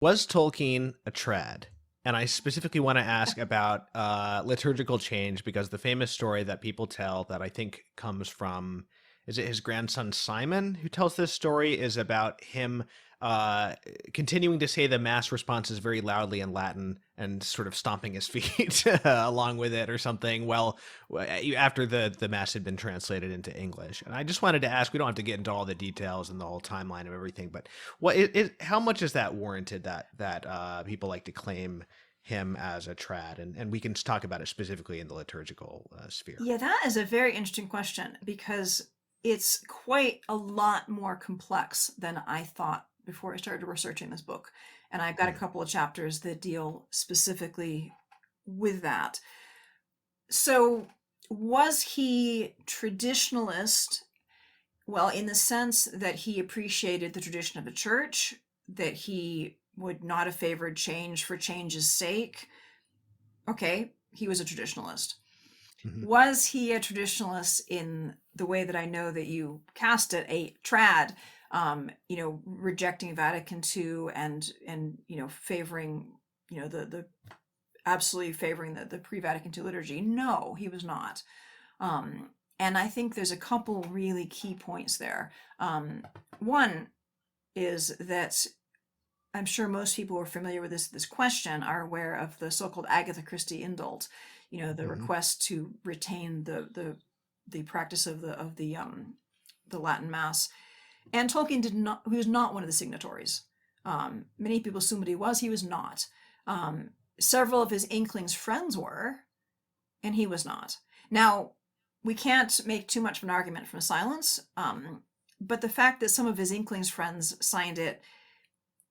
Was Tolkien a trad? And I specifically want to ask about liturgical change because the famous story that people tell that I think comes from, is it his grandson Simon who tells this story, is about him uh, continuing to say the mass responses very loudly in Latin and sort of stomping his feet along with it or something. Well, after the mass had been translated into English, and I just wanted to ask. We don't have to get into all the details and the whole timeline of everything, but how much is that warranted that people like to claim him as a trad, and we can talk about it specifically in the liturgical sphere. Yeah, that is a very interesting question because it's quite a lot more complex than I thought before I started researching this book. And I've got a Hmm. couple of chapters that deal specifically with that. So, was he traditionalist? Well, in the sense that he appreciated the tradition of the church, that he would not have favored change for change's sake. Okay, he was a traditionalist. Hmm. Was he a traditionalist in the way that I know that you cast it, a trad, rejecting Vatican II and favoring, the absolutely favoring the pre-Vatican II liturgy? No, he was not. And I think there's a couple really key points there. One is that I'm sure most people who are familiar with this question are aware of the so-called Agatha Christie indult, the Hmm. request to retain the practice of the Latin Mass. And Tolkien did not. He was not one of the signatories. Many people assumed he was. He was not. Several of his Inklings friends were, and he was not. Now, we can't make too much of an argument from silence, but the fact that some of his Inklings friends signed it,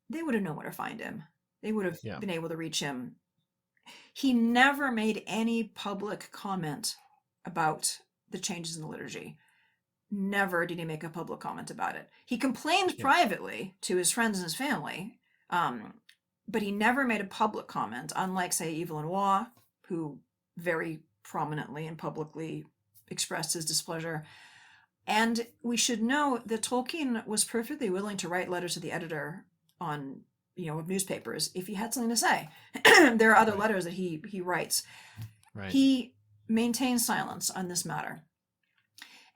they would have known where to find him. They would have Yeah. been able to reach him. He never made any public comment about the changes in the liturgy. Never did he make a public comment about it. He complained Yeah. privately to his friends and his family, but he never made a public comment, unlike, say, Yves Lenoir, who very prominently and publicly expressed his displeasure. And we should know that Tolkien was perfectly willing to write letters to the editor on, of newspapers if he had something to say. There are other Right. letters that he writes. Right. He maintains silence on this matter.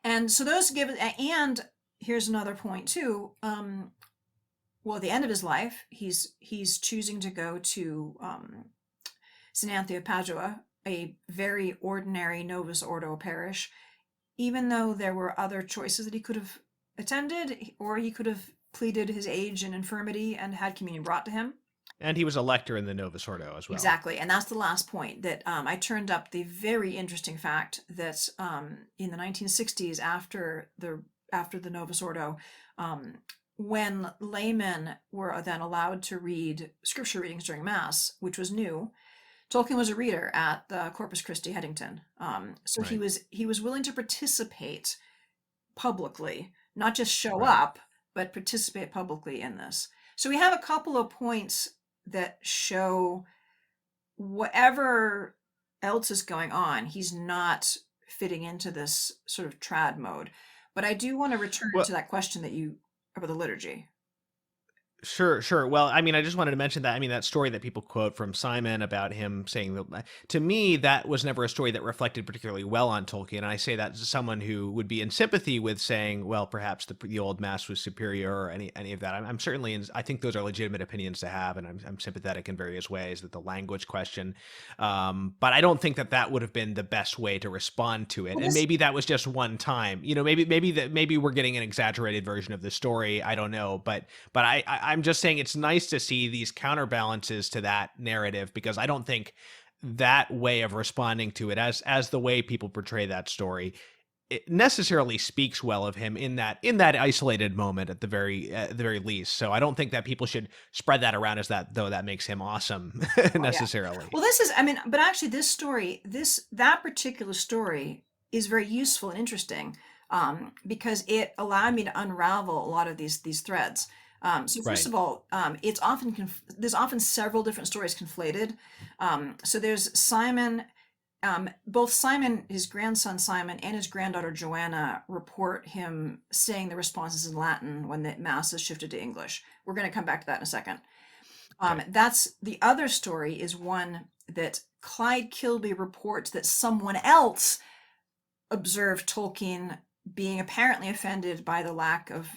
And so those give, and here's another point too. Well, at the end of his life, he's choosing to go to St. Anthony of Padua, a very ordinary Novus Ordo parish, even though there were other choices that he could have attended, or he could have pleaded his age and infirmity and had communion brought to him. And he was a lector in the Novus Ordo as well. Exactly, and that's the last point that I turned up the very interesting fact that in the 1960s, after the Novus Ordo, when laymen were then allowed to read scripture readings during Mass, which was new, Tolkien was a reader at the Corpus Christi Headington, so he Right. was he was willing to participate publicly, not just show Right. up, but participate publicly in this. So we have a couple of points that show whatever else is going on, he's not fitting into this sort of trad mode. But I do want to return Well, to that question that you about the liturgy. sure, sure. Well, I mean, I just wanted to mention that. I mean, that story that people quote from Simon about him saying that, to me, that was never a story that reflected particularly well on Tolkien. And I say that as someone who would be in sympathy with saying, well, perhaps the old mass was superior or any of that. I'm certainly, I think those are legitimate opinions to have, and I'm sympathetic in various ways that the language question. But I don't think that that would have been the best way to respond to it. Well, And this maybe that was just one time. Maybe we're getting an exaggerated version of the story. I don't know, but I'm just saying it's nice to see these counterbalances to that narrative because I don't think that way of responding to it as the way people portray that story it necessarily speaks well of him in that isolated moment at the very least. So I don't think that people should spread that around as that though that makes him awesome Oh yeah. necessarily. Well, this is, I mean, but actually, this story, that particular story is very useful and interesting because it allowed me to unravel a lot of these threads. So first Right. of all, there's often several different stories conflated. So there's Simon. Both Simon, his grandson Simon, and his granddaughter Joanna report him saying the responses in Latin when the mass is shifted to English. We're going to come back to that in a second. Okay. That's the other story is one that Clyde Kilby reports that someone else observed Tolkien being apparently offended by the lack of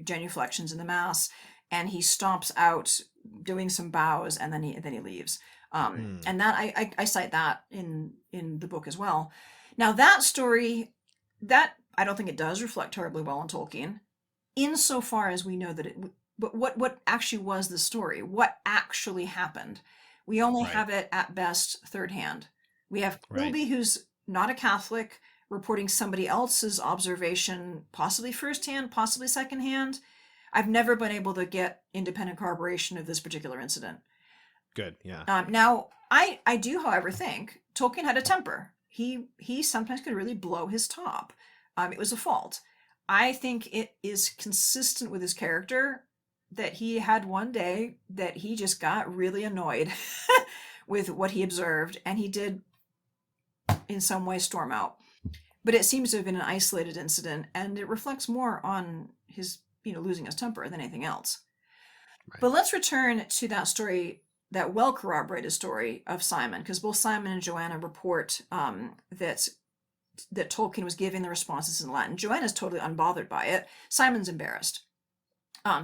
genuflections in the Mass, and he stomps out doing some bows, and then he leaves. Hmm. And that I cite that in the book as well. Now that story, that I don't think it does reflect terribly well on Tolkien, insofar as we know that it. But what actually was the story? What actually happened? We only Right. have it at best third hand. We have Right. Kilby, who's not a Catholic, reporting somebody else's observation, possibly firsthand, possibly secondhand. I've never been able to get independent corroboration of this particular incident. Good. Yeah. Now, I do, however, think Tolkien had a temper. He sometimes could really blow his top. It was a fault. I think it is consistent with his character that he had one day that he just got really annoyed with what he observed, and he did, in some way, storm out. But it seems to have been an isolated incident, and it reflects more on his, losing his temper than anything else. Right. But let's return to that story, that well corroborated story of Simon, because both Simon and Joanna report that Tolkien was giving the responses in Latin. Joanna's totally unbothered by it. Simon's embarrassed.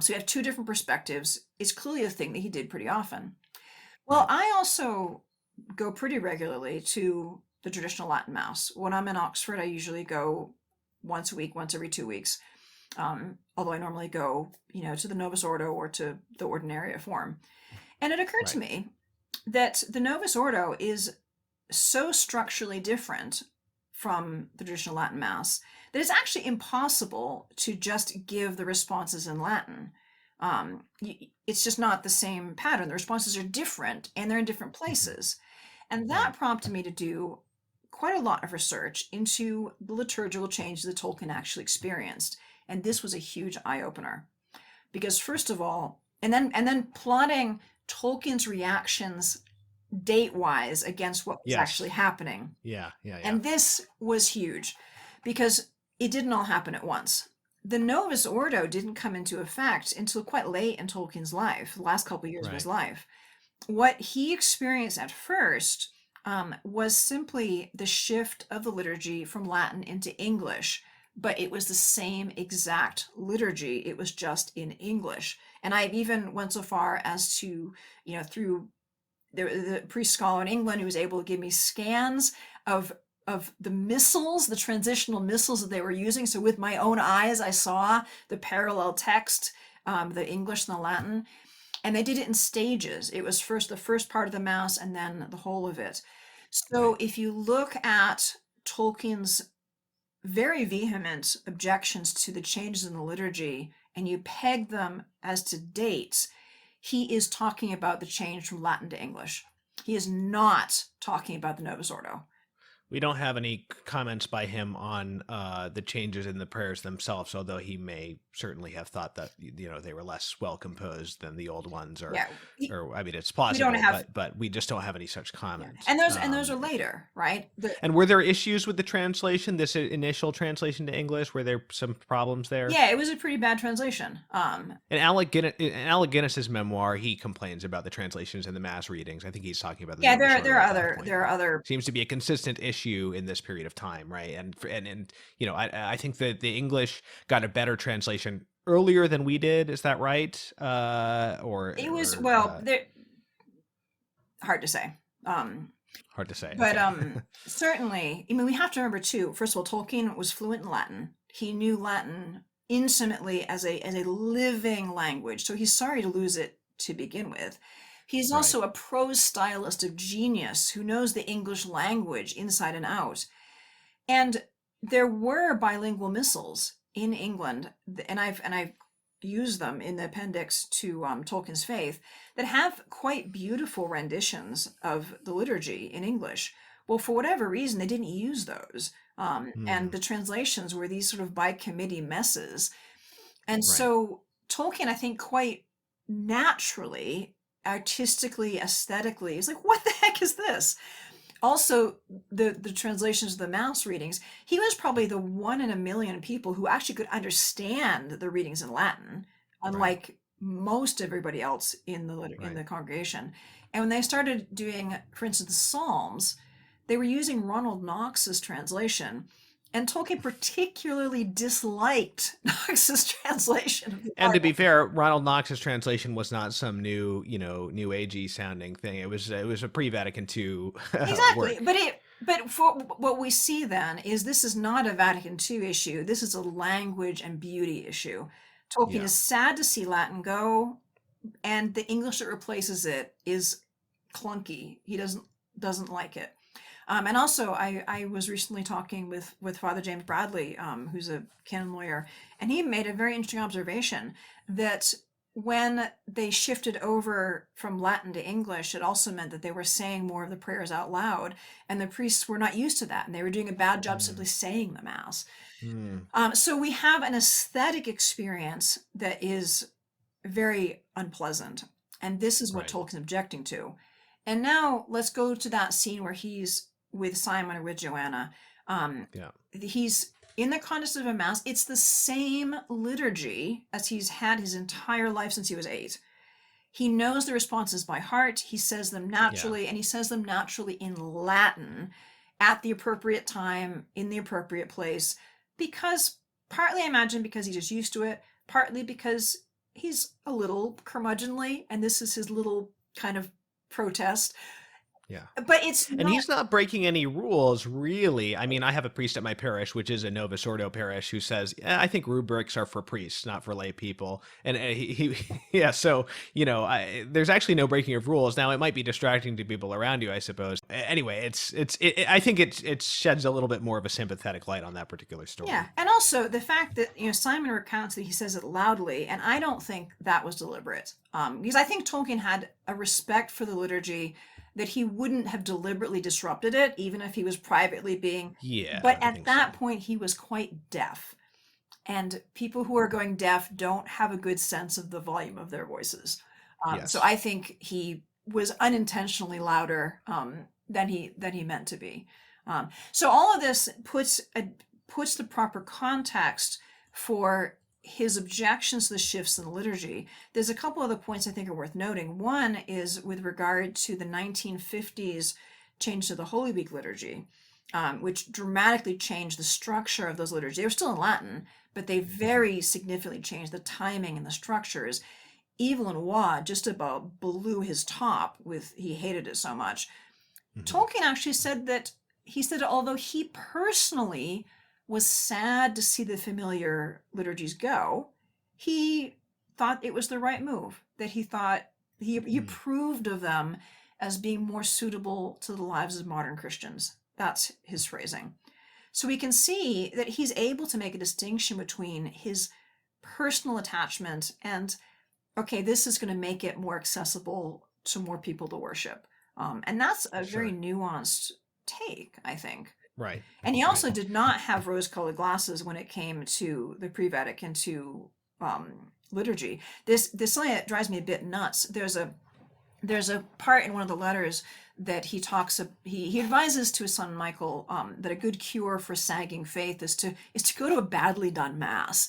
So we have two different perspectives. It's clearly a thing that he did pretty often. Well, Right. I also go pretty regularly to the traditional Latin Mass. When I'm in Oxford, I usually go once a week, once every 2 weeks. Although I normally go, to the Novus Ordo or to the Ordinaria form. And it occurred to Right. me that the Novus Ordo is so structurally different from the traditional Latin Mass that it's actually impossible to just give the responses in Latin. It's just not the same pattern. The responses are different and they're in different Mhm. places. And Right. that prompted me to do quite a lot of research into the liturgical changes that Tolkien actually experienced. And this was a huge eye opener because, first of all, and then plotting Tolkien's reactions date wise against what was actually Yes. happening. Yeah. Yeah. Yeah. And this was huge because it didn't all happen at once. The Novus Ordo didn't come into effect until quite late in Tolkien's life, the last couple of years of his Right. life. What he experienced at first was simply the shift of the liturgy from Latin into English, but it was the same exact liturgy. It was just in English. And I even went so far as to, through the priest scholar in England who was able to give me scans of the missals, the transitional missals that they were using. So with my own eyes, I saw the parallel text, the English and the Latin, and they did it in stages. It was first the first part of the Mass and then the whole of it. So Right. if you look at Tolkien's very vehement objections to the changes in the liturgy and you peg them as to dates, he is talking about the change from Latin to English. He is not talking about the Novus Ordo. We don't have any comments by him on the changes in the prayers themselves, although he may certainly have thought that they were less well composed than the old ones, Yeah, or I mean, it's we don't plausible, have. but we just don't have any such Yeah, comment. and those are later, right? And were there issues with the translation, this initial translation to English? Were there some problems there? Yeah, it was a pretty bad translation. In Alec Guinness's memoir, he complains about the translations and the mass readings. I think he's talking about the Yeah, Novus there Ordo are at that other point. there are other. Seems to be a consistent issue in this period of time, right? And I think that the English got a better translation earlier than we did. Is that right? It was, Or well, hard to say. hard to say. But Okay. certainly, I mean, we have to remember too. First of all, Tolkien was fluent in Latin. He knew Latin intimately as a living language, so he's sorry to lose it to begin with. He's Right. also a prose stylist of genius who knows the English language inside and out. And there were bilingual missals in England, and I've used them in the appendix to Tolkien's Faith that have quite beautiful renditions of the liturgy in English. Well, for whatever reason, they didn't use those, and Hmm. the translations were these sort of by committee messes. And Right. so Tolkien, I think, quite naturally, artistically, aesthetically, is like, what the heck is this? Also, the translations of the Mass readings, he was probably the one in a million people who actually could understand the readings in Latin, Right. unlike most everybody else in Right. the congregation. And when they started doing, for instance, the Psalms, they were using Ronald Knox's translation, and Tolkien particularly disliked Knox's translation of the And to be Bible. fair, Ronald Knox's translation was not some new, new agey sounding thing. It was a pre-Vatican II Exactly, work. but for what we see then is this is not a Vatican II issue. This is a language and beauty issue. Tolkien Yeah. is sad to see Latin go, and the English that replaces it is clunky. He doesn't like it. And also, I was recently talking with Father James Bradley, who's a canon lawyer, and he made a very interesting observation that when they shifted over from Latin to English, it also meant that they were saying more of the prayers out loud, and the priests were not used to that, and they were doing a bad job Mm. simply saying the Mass. Mm. So we have an aesthetic experience that is very unpleasant. And this is what Right. Tolkien's objecting to. And now let's go to that scene where he's with Simon or with Joanna. Yeah. He's in the context of a Mass. It's the same liturgy as he's had his entire life since he was 8. He knows the responses by heart. He says them Yeah. naturally, and he says them naturally in Latin at the appropriate time, in the appropriate place, because partly I imagine because he's just used to it, partly because he's a little curmudgeonly, and this is his little kind of protest. Yeah. But it's And not, he's not breaking any rules, really. I mean, I have a priest at my parish, which is a Novus Ordo parish, who says, I think rubrics are for priests, not for lay people. And yeah, so, there's actually no breaking of rules. Now, it might be distracting to people around you, I suppose. Anyway, I think it sheds a little bit more of a sympathetic light on that particular yeah. story. And also the fact that, Simon recounts that he says it loudly, and I don't think that was deliberate. Because I think Tolkien had a respect for the liturgy that he wouldn't have deliberately disrupted it, even if he was privately being. Yeah, But I at think that so. point, he was quite deaf. And people who are going deaf don't have a good sense of the volume of their voices. So Yes. I think he was unintentionally louder than he meant to be. So all of this puts the proper context for his objections to the shifts in the liturgy. There's a couple other points I think are worth noting. One is with regard to the 1950s change to the Holy Week liturgy, which dramatically changed the structure of those liturgies. They were still in Latin, but they Mhm. very significantly changed the timing and the structures. Evelyn Waugh just about blew his top with he hated it so much. Mhm. Tolkien actually said that he said although he personally was sad to see the familiar liturgies go, he thought it was the right move. That he thought he Mm. approved of them as being more suitable to the lives of modern Christians. That's his phrasing. So we can see that he's able to make a distinction between his personal attachment and, okay, this is going to make it more accessible to more people to worship. And that's a very Sure. nuanced take, I think. Right. And he Right. also did not have rose-colored glasses when it came to the pre-Vatican II liturgy. This something that drives me a bit nuts. There's a part in one of the letters that he advises to his son Michael that a good cure for sagging faith is to go to a badly done mass,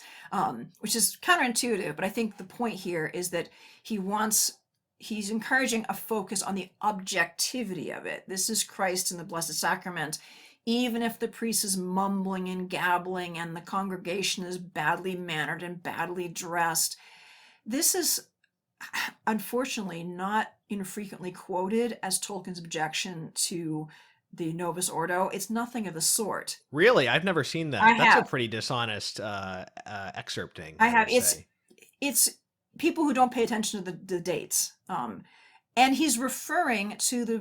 which is counterintuitive. But I think the point here is that he's encouraging a focus on the objectivity of it. This is Christ in the Blessed Sacrament. Even if the priest is mumbling and gabbling and the congregation is badly mannered and badly dressed, this is unfortunately not infrequently quoted as Tolkien's objection to the Novus Ordo. It's nothing of the sort. Really? I've never seen I that. That's a have. pretty dishonest excerpting, I I have. would It's say. it's people who don't pay attention to the dates. And he's referring to the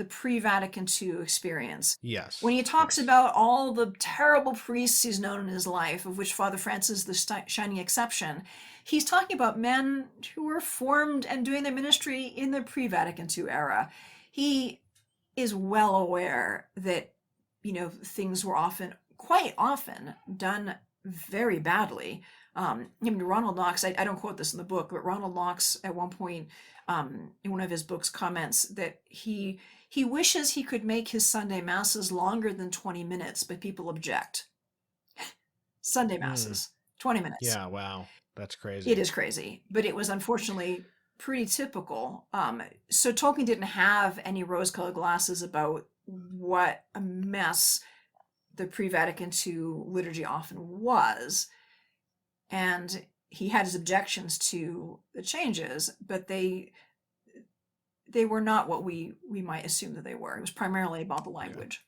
pre-Vatican II experience. When Yes. he talks Yes. about all the terrible priests he's known in his life, of which Father Francis is the shining exception, he's talking about men who were formed and doing their ministry in the pre-Vatican II era. He is well aware that, things were quite often, done very badly. Ronald Knox, I don't quote this in the book, but Ronald Knox at one point in one of his books comments that he wishes he could make his Sunday masses longer than 20 minutes, but people object. Sunday Mm. masses, 20 minutes. Yeah. Wow. That's It crazy. is crazy, but it was unfortunately pretty typical. So Tolkien didn't have any rose-colored glasses about what a mess the pre-Vatican II liturgy often was, and he had his objections to the changes, but they were not what we might assume that they were. It was primarily about the Yeah. language.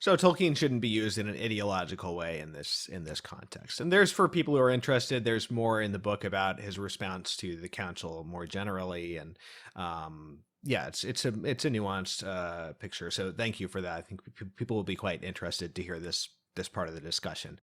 So Tolkien shouldn't be used in an ideological way in this context. And there's, for people who are interested, there's more in the book about his response to the council more generally, and yeah, it's a nuanced picture. So thank you for that. I think people will be quite interested to hear this part of the discussion.